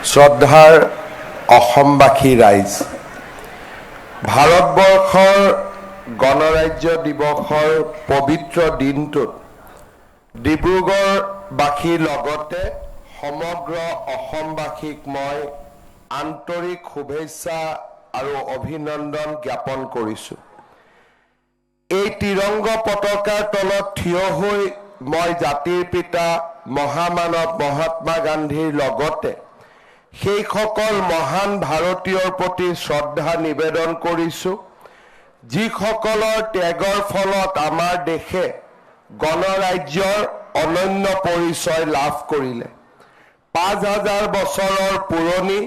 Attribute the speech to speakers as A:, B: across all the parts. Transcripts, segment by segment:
A: শ্ৰদ্ধাৰ অসমবাসী ৰাইজ, ভাৰতবৰ্ষৰ গণৰাজ্য দিৱসৰ পবিত্ৰ দিনটোত ডিব্ৰুগড়বাসীৰ লগতে সমগ্ৰ অসমবাসীক মই আন্তৰিক শুভেচ্ছা আৰু অভিনন্দন জ্ঞাপন কৰিছোঁ। এই ত্ৰিৰংগ পতাকাৰ তলত থিয় হৈ মই জাতিৰ পিতা মহামানৱ মহাত্মা গান্ধীৰ লগতে সেইসকল মহান ভাৰতীয়ৰ প্ৰতি শ্ৰদ্ধা নিবেদন কৰিছোঁ, যিসকলৰ ত্যাগৰ ফলত আমাৰ দেশে গণৰাজ্যৰ অনন্য পৰিচয় লাভ কৰিলে। ৫,০০০ বছৰৰ পুৰণি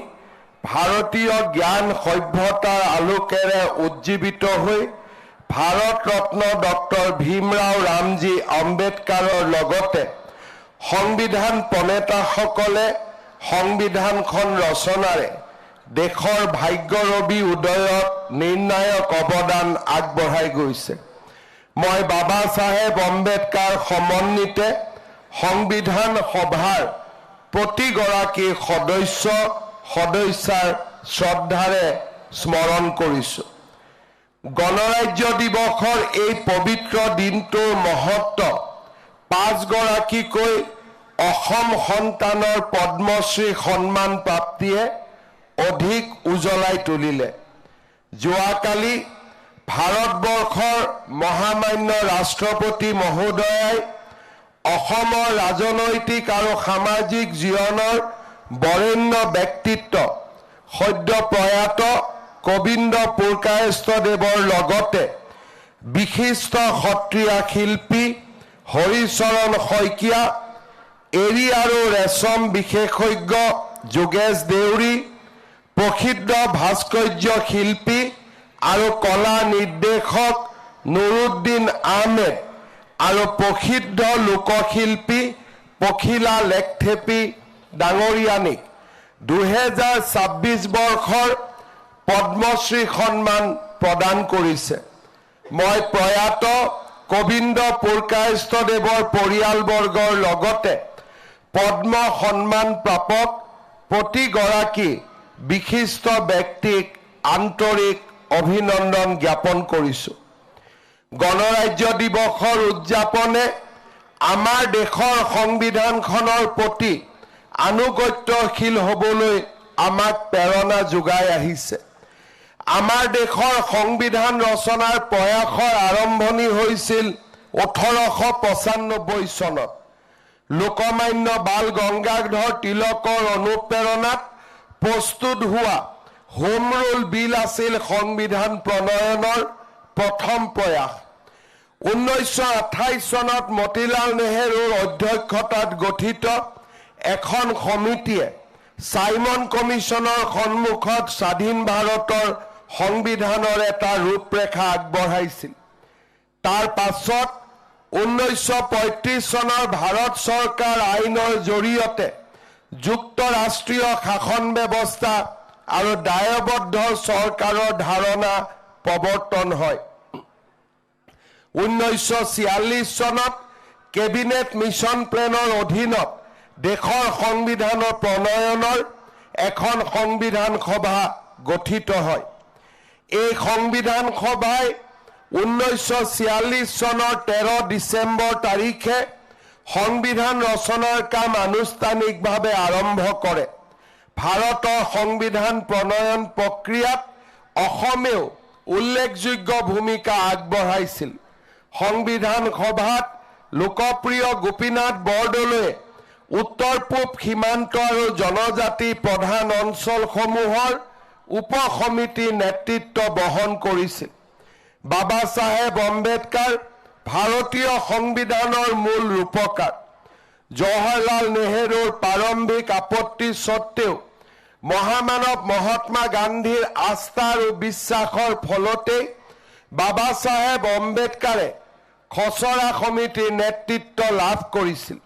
A: ভাৰতীয় জ্ঞান সভ্যতাৰ আলোকেৰে উজ্জীৱিত হৈ ভাৰত ৰত্ন ডক্টৰ ভীমৰাও ৰামজী আম্বেদকাৰৰ লগতে সংবিধান প্ৰণেতাসকলে সংবিধানখন ৰচনাৰে দেশৰ ভাগ্যৰবি উদয়ত নিৰ্ণায়ক অৱদান আগবঢ়াই গৈছে। মই বাবা চাহেব আম্বেদকাৰ সমন্বিতে সংবিধান সভাৰ প্ৰতিগৰাকী সদস্যাৰ শ্ৰদ্ধাৰে স্মৰণ কৰিছোঁ। গণৰাজ্য দিৱসৰ এই পবিত্ৰ দিনটোৰ মহত্ব ৫গৰাকীকৈ অসম সন্তানৰ পদ্মশ্ৰী সন্মান প্ৰাপ্তিয়ে অধিক উজ্বলাই তুলিলে। যোৱাকালি ভাৰতবৰ্ষৰ মহামান্য ৰাষ্ট্ৰপতি মহোদয়াই অসমৰ ৰাজনৈতিক আৰু সামাজিক জীৱনৰ বৰেণ্য ব্যক্তিত্ব সদ্য প্ৰয়াত গোবিন্দ পুৰকায়স্থদেৱৰ লগতে বিশিষ্ট সত্ৰীয়া শিল্পী হৰিচৰণ শইকীয়া, এৰী আৰু ৰেচম বিশেষজ্ঞ যোগেশ দেউৰী, প্ৰসিদ্ধ ভাস্কৰ্য শিল্পী আৰু কলা নিৰ্দেশক নুৰুদ্দিন আহমেদ আৰু প্ৰসিদ্ধ লোকশিল্পী পখিলা লেখথেপী ডাঙৰীয়ানীক 2026 বৰ্ষৰ পদ্মশ্ৰী সন্মান প্ৰদান কৰিছে। মই প্ৰয়াত গোবিন্দ পুৰকায়স্থদেৱৰ পৰিয়ালবৰ্গৰ লগতে পদ্ম সন্মান প্ৰাপক প্ৰতিগৰাকী বিশিষ্ট ব্যক্তিক আন্তৰিক অভিনন্দন জ্ঞাপন কৰিছোঁ। গণৰাজ্য দিৱসৰ উদযাপনে আমাৰ দেশৰ সংবিধানখনৰ প্ৰতি আনুগত্যশীল হ'বলৈ আমাক প্ৰেৰণা যোগাই আহিছে। আমাৰ দেশৰ সংবিধান ৰচনাৰ প্ৰয়াসৰ আৰম্ভণি হৈছিল 1895 চনত। লোকমান্য বাল গংগাধৰ তিলকৰ অনুপ্ৰেৰণাত প্ৰস্তুত হোৱা হোম ৰুল বিল আছিল সংবিধান প্ৰণয়নৰ প্ৰথম প্ৰয়াস। 1928 চনত মতিলাল নেহেৰুৰ অধ্যক্ষতাত গঠিত এখন সমিতিয়ে চাইমন কমিছনৰ সন্মুখত স্বাধীন ভাৰতৰ সংবিধানৰ এটা ৰূপৰেখা আগবঢ়াইছিল। তাৰ পাছত 1935 চনৰ ভাৰত চৰকাৰ আইনৰ জৰিয়তে যুক্তৰাষ্ট্ৰীয় শাসন ব্যৱস্থা আৰু দায়বদ্ধ চৰকাৰৰ ধাৰণা প্ৰৱৰ্তন হয়। 1946 চনত কেবিনেট মিছন প্লেনৰ অধীনত দেশৰ সংবিধানৰ প্ৰণয়নৰ এখন সংবিধান সভা গঠিত হয়। এই সংবিধান সভাই 1946 চনৰ 13 ডিচেম্বৰ তাৰিখে সংবিধান ৰচনাৰ কাম আনুষ্ঠানিকভাৱে আৰম্ভ কৰে। ভাৰতৰ সংবিধান প্ৰণয়ন প্ৰক্ৰিয়াত অসমেও উল্লেখযোগ্য ভূমিকা আগবঢ়াইছিল। সংবিধান সভাত লোকপ্ৰিয় গোপীনাথ বৰদলৈয়ে উত্তৰ পূব সীমান্ত আৰু জনজাতি প্ৰধান অঞ্চলসমূহৰ উপ সমিতিৰ নেতৃত্ব বহন কৰিছিল। বাবা চাহেব আম্বেদকাৰ ভাৰতীয় সংবিধানৰ মূল ৰূপকাৰ। জৱাহৰলাল নেহেৰুৰ প্ৰাৰম্ভিক আপত্তি সত্ত্বেও মহামানৱ মহাত্মা গান্ধীৰ আস্থা আৰু বিশ্বাসৰ ফলতেই বাবা চাহেব আম্বেদকাৰে খচৰা সমিতিৰ নেতৃত্ব লাভ কৰিছিল।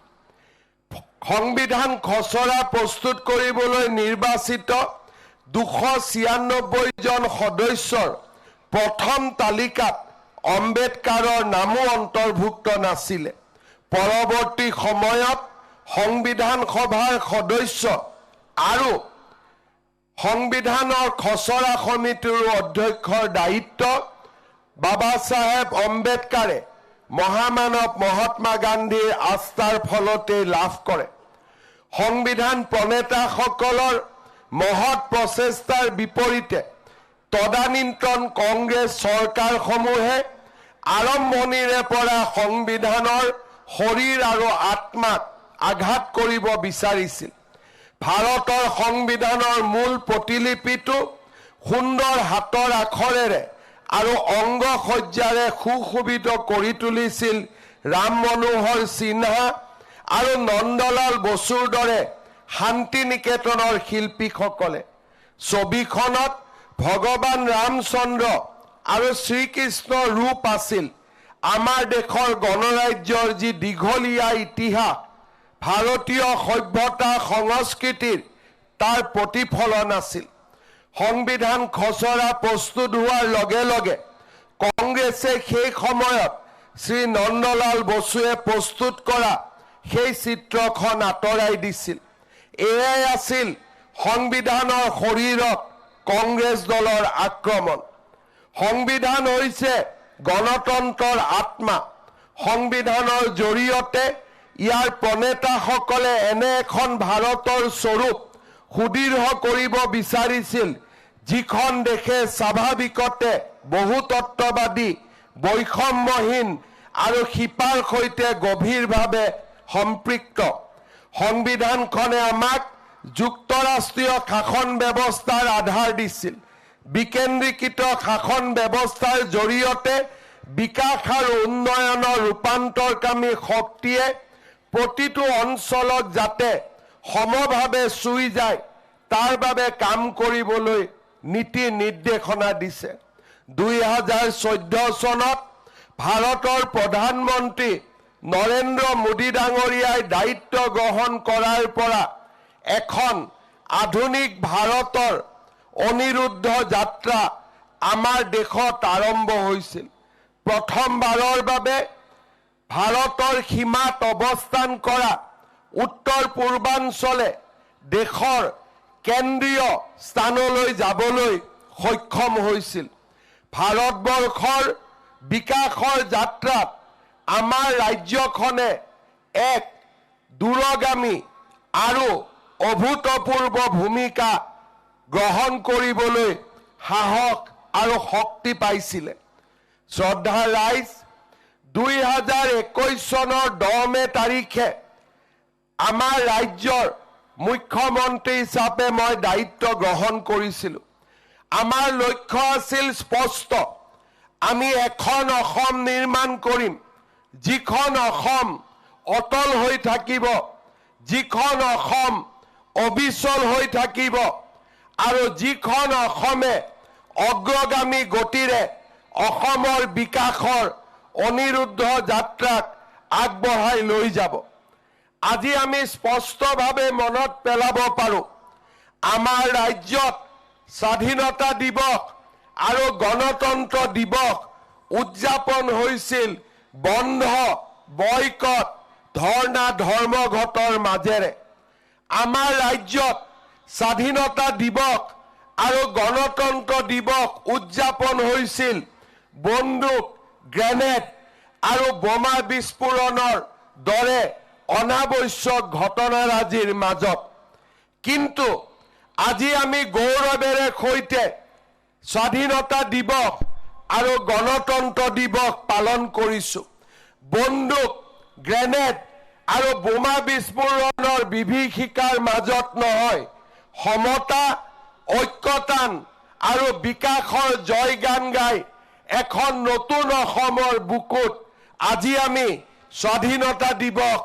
A: সংবিধান খচৰা প্ৰস্তুত কৰিবলৈ নিৰ্বাচিত 296 জন সদস্যৰ প্ৰথম তালিকাত আম্বেদকাৰৰ নামো অন্তৰ্ভুক্ত নাছিলে। পৰৱৰ্তী সময়ত সংবিধান সভাৰ সদস্য আৰু সংবিধানৰ খচৰা সমিতিৰ অধ্যক্ষৰ দায়িত্ব বাবা চাহেব আম্বেদকাৰে মহামানৱ মহাত্মা গান্ধীৰ আস্থাৰ ফলতে লাভ কৰে। সংবিধান প্ৰণেতাসকলৰ মহৎ প্ৰচেষ্টাৰ বিপৰীতে তদানীন্তন কংগ্ৰেছ চৰকাৰসমূহে আৰম্ভণিৰে পৰা সংবিধানৰ শৰীৰ আৰু আত্মাক আঘাত কৰিব বিচাৰিছিল। ভাৰতৰ সংবিধানৰ মূল প্ৰতিলিপিটো সুন্দৰ হাতৰ আখৰেৰে আৰু অংগ সজ্জাৰে সুশোভিত কৰি তুলিছিল ৰাম মনোহৰ সিনহা আৰু নন্দলাল বসুৰ দৰে শান্তি নিকেতনৰ শিল্পীসকলে। ছবিখনত ভগৱান ৰামচন্দ্ৰ আৰু শ্ৰীকৃষ্ণৰ ৰূপ আছিল। আমাৰ দেশৰ গণৰাজ্যৰ যি দীঘলীয়া ইতিহাস, ভাৰতীয় সভ্যতা সংস্কৃতিৰ তাৰ প্ৰতিফলন আছিল। সংবিধান খচৰা প্ৰস্তুত হোৱাৰ লগে লগে কংগ্ৰেছে সেই সময়ত শ্ৰী নন্দলাল বসুৱে প্ৰস্তুত কৰা সেই চিত্ৰখন আঁতৰাই দিছিল। এয়াই আছিল সংবিধানৰ শৰীৰত কংগ্ৰেছ দলৰ আক্ৰমণ। সংবিধান হৈছে গণতন্ত্ৰৰ আত্মা। সংবিধানৰ জৰিয়তে ইয়াৰ প্ৰণেতাসকলে এনে এখন ভাৰতৰ স্বৰূপ সুদৃঢ় কৰিব বিচাৰিছিল, যিখন দেশে স্বাভাৱিকতে বহুতত্ববাদী, বৈষম্যহীন আৰু শিপাৰ সৈতে গভীৰভাৱে সম্পৃক্ত। সংবিধানখনে আমাক যুক্তৰাষ্ট্ৰীয় শাসন ব্যৱস্থাৰ আধাৰ দিছিল। বিকেন্দ্ৰীকৃত শাসন ব্যৱস্থাৰ জৰিয়তে বিকাশ আৰু উন্নয়নৰ ৰূপান্তৰকামী শক্তিয়ে প্ৰতিটো অঞ্চলক যাতে সমভাৱে চুই যায় তাৰ বাবে কাম কৰিবলৈ নীতি নিৰ্দেশনা দিছে। 2014 চনত ভাৰতৰ প্ৰধানমন্ত্ৰী নৰেন্দ্ৰ মোদী ডাঙৰীয়াই দায়িত্ব গ্ৰহণ কৰাৰ পৰা এখন আধুনিক ভাৰতৰ অনিৰুদ্ধ যাত্ৰা আমাৰ দেশত আৰম্ভ হৈছিল। প্ৰথমবাৰৰ বাবে ভাৰতৰ সীমাত অৱস্থান কৰা উত্তৰ পূৰ্বাঞ্চলে দেশৰ কেন্দ্ৰীয় স্থানলৈ যাবলৈ সক্ষম হৈছিল। ভাৰতবৰ্ষৰ বিকাশৰ যাত্ৰাত আমাৰ ৰাজ্যখনে এক দূৰগামী আৰু অভূতপূৰ্ব ভূমিকা গ্ৰহণ কৰিবলৈ সাহস আৰু শক্তি পাইছিলে। শ্ৰদ্ধা ৰাইজ, 2021 চনৰ 10 মে তাৰিখে আমাৰ ৰাজ্যৰ মুখ্যমন্ত্ৰী হিচাপে মই দায়িত্ব গ্ৰহণ কৰিছিলোঁ। আমাৰ লক্ষ্য আছিল স্পষ্ট। আমি এখন অসম নিৰ্মাণ কৰিম, যিখন অসম অটল হৈ থাকিব, যিখন অসম অবিচল হৈ থাকিব আৰু যিখন অসমে অগ্ৰগামী গতিৰে অসমৰ বিকাশৰ অনিৰুদ্ধ যাত্ৰাক আগবঢ়াই লৈ যাব। আজি আমি স্পষ্টভাৱে মনত পেলাব পাৰোঁ, আমাৰ ৰাজ্যত স্বাধীনতা দিৱস আৰু গণতন্ত্ৰ দিৱস উদযাপন হৈছিল বন্ধ, বয়কট, ধৰ্ণা, ধৰ্মঘটৰ মাজেৰে। আমাৰ ৰাজ্যত স্বাধীনতা দিৱস আৰু গণতন্ত্ৰ দিৱস উদযাপন হৈছিল বন্দুক, গ্ৰেনেড আৰু বোমা বিস্ফোৰণৰ দৰে অনাৱশ্যক ঘটনাৰাজিৰ মাজত। কিন্তু আজি আমি গৌৰৱেৰে সৈতে স্বাধীনতা দিৱস আৰু গণতন্ত্ৰ দিৱস পালন কৰিছোঁ। বন্দুক, গ্ৰেনেড আৰু বোমা বিস্ফোৰণৰ বিভীষিকাৰ মাজত নহয়, সমতা, ঐক্যতান আৰু বিকাশৰ জয়গান গাই এখন নতুন অসমৰ বুকুত আজি আমি স্বাধীনতা দিৱস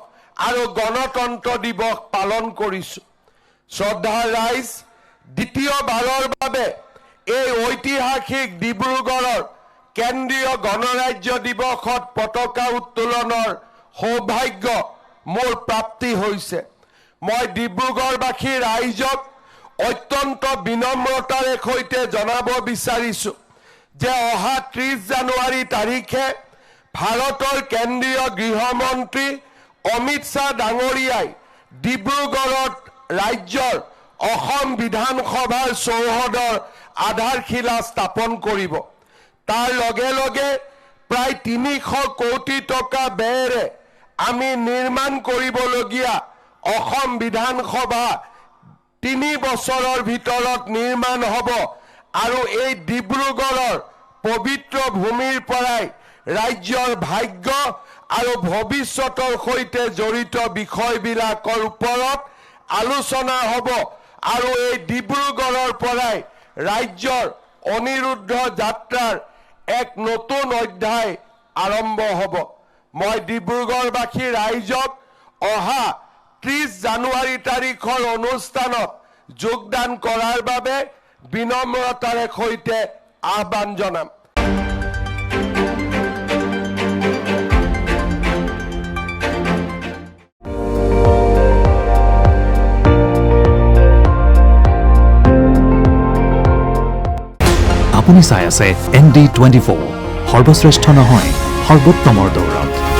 A: আৰু গণতন্ত্ৰ দিৱস পালন কৰিছোঁ। শ্ৰদ্ধা ৰাইজ, দ্বিতীয়বাৰৰ বাবে এই ঐতিহাসিক ডিব্ৰুগড়ৰ কেন্দ্ৰীয় গণৰাজ্য দিৱসত পতাকা উত্তোলনৰ সৌভাগ্য মোৰ প্ৰাপ্তি হৈছে। মই ডিব্ৰুগড়বাসী ৰাইজক অত্যন্ত বিনম্ৰতাৰে সৈতে জনাব বিচাৰিছোঁ যে অহা 30 জানুৱাৰী তাৰিখে ভাৰতৰ কেন্দ্ৰীয় গৃহমন্ত্ৰী অমিত শ্বাহ ডাঙৰীয়াই ডিব্ৰুগড়ত ৰাজ্যৰ অসম বিধানসভাৰ চৌহদৰ আধাৰশিলা স্থাপন কৰিব। তাৰ লগে লগে প্ৰায় 300 কোটি টকা ব্যয়েৰে আমি নিৰ্মাণ কৰিবলগীয়া অসম বিধানসভা 3 বছৰৰ ভিতৰত নিৰ্মাণ হ'ব আৰু এই ডিব্ৰুগড়ৰ পবিত্ৰ ভূমিৰ পৰাই ৰাজ্যৰ ভাগ্য আৰু ভৱিষ্যতৰ সৈতে জড়িত বিষয়বিলাকৰ ওপৰত আলোচনা হ'ব আৰু এই ডিব্ৰুগড়ৰ পৰাই ৰাজ্যৰ অনিৰুদ্ধ যাত্ৰাৰ এক নতুন অধ্যায় আৰম্ভ হ'ব। মই ডিব্ৰুগড়বাসী ৰাইজক অহা 30 জানুৱাৰী তাৰিখৰ অনুষ্ঠানত যোগদান কৰাৰ বাবে বিনম্ৰতাৰে সৈতে আহ্বান জনাম।
B: আপুনি চাই আছে ND24 সৰ্বশ্ৰেষ্ঠ নহয় সৰ্বোত্তমৰ দৌৰত।